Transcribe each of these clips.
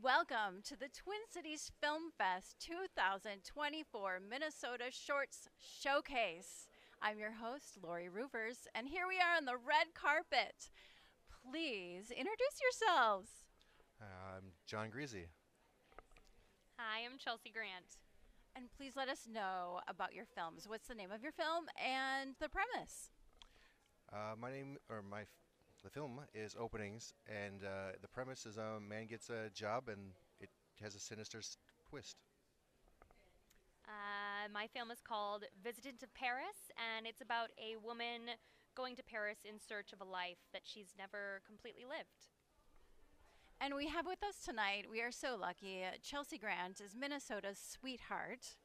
Welcome to the Twin Cities Film Fest 2024 Minnesota Shorts Showcase. I'm your host, Lori Roovers, and here we are on the red carpet. Please introduce yourselves. I'm John Griese. Hi, I'm Chelsey Grant. And please let us know about your films. What's the name of your film and the premise? The film is Openings, and the premise is a man gets a job and it has a sinister twist. My film is called Visitant of Paris, and it's about a woman going to Paris in search of a life that she's never completely lived. And we have with us tonight, we are so lucky, Chelsey Grant is Minnesota's sweetheart.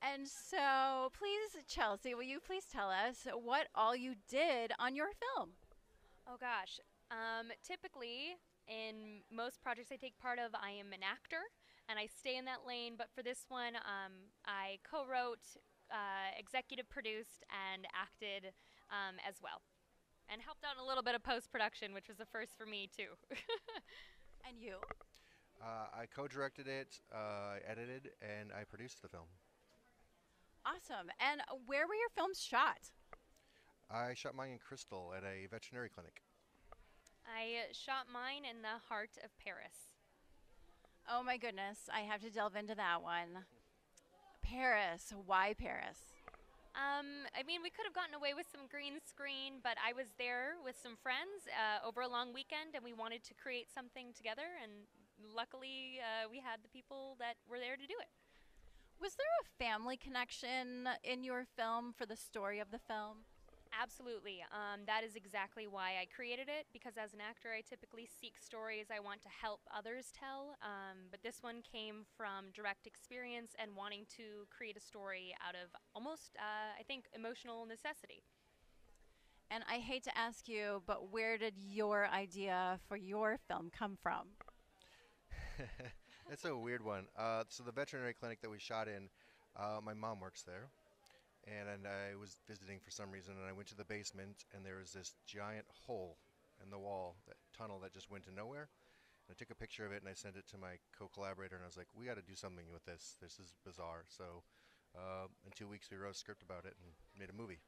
And so please, Chelsey, will you please tell us what all you did on your film? Oh gosh. Typically, in most projects I take part of, I am an actor, and I stay in that lane. But for this one, I co-wrote, executive produced, and acted as well. And helped out in a little bit of post-production, which was a first for me, too. And you? I co-directed it, I edited, and I produced the film. Awesome. And where were your films shot? I shot mine in Crystal at a veterinary clinic. I shot mine in the heart of Paris. Oh my goodness, I have to delve into that one. Paris, why Paris? We could have gotten away with some green screen, but I was there with some friends over a long weekend, and we wanted to create something together, and luckily we had the people that were there to do it. Was there a family connection in your film for the story of the film? Absolutely. That is exactly why I created it, because as an actor, I typically seek stories I want to help others tell. But this one came from direct experience and wanting to create a story out of almost, I think, emotional necessity. And I hate to ask you, but where did your idea for your film come from? That's a weird one. So the veterinary clinic that we shot in, my mom works there. And I was visiting for some reason, and I went to the basement, and there was this giant hole in the wall, that tunnel that just went to nowhere. And I took a picture of it, and I sent it to my co-collaborator, and I was like, we got to do something with this. This is bizarre. So in 2 weeks, we wrote a script about it and made a movie.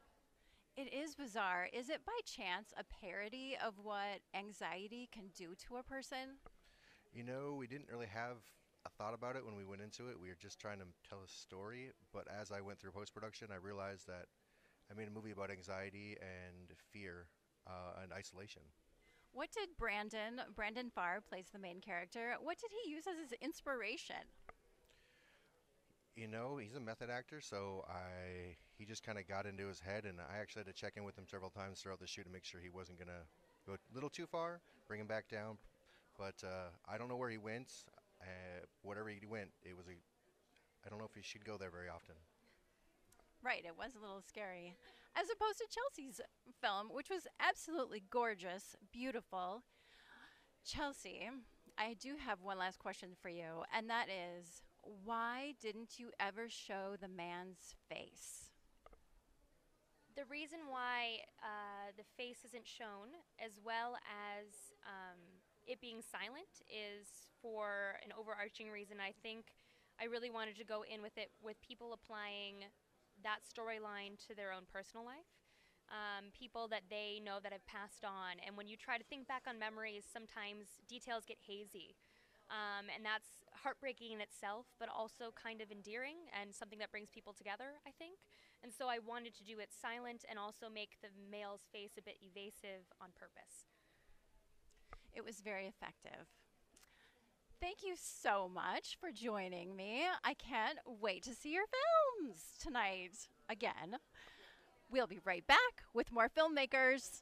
It is bizarre. Is it by chance a parody of what anxiety can do to a person? You know, we didn't really have a thought about it when we went into it. We were just trying to tell a story, but as I went through post-production, I realized that I made a movie about anxiety and fear and isolation. What did Brandon Farr plays the main character, what did he use as his inspiration? You know, he's a method actor, so he just kind of got into his head, and I actually had to check in with him several times throughout the shoot to make sure he wasn't going to go a little too far, bring him back down. But I don't know where he went. Whatever he went, I don't know if he should go there very often. Right, it was a little scary. As opposed to Chelsey's film, which was absolutely gorgeous, beautiful. Chelsey, I do have one last question for you, and that is, why didn't you ever show the man's face? The reason why the face isn't shown, as well as it being silent, is for an overarching reason. I think I really wanted to go in with it with people applying that storyline to their own personal life, people that they know that have passed on. And when you try to think back on memories, sometimes details get hazy. And that's heartbreaking in itself, but also kind of endearing and something that brings people together, I think. And so I wanted to do it silent and also make the male's face a bit evasive on purpose. It was very effective. Thank you so much for joining me. I can't wait to see your films tonight again. We'll be right back with more filmmakers.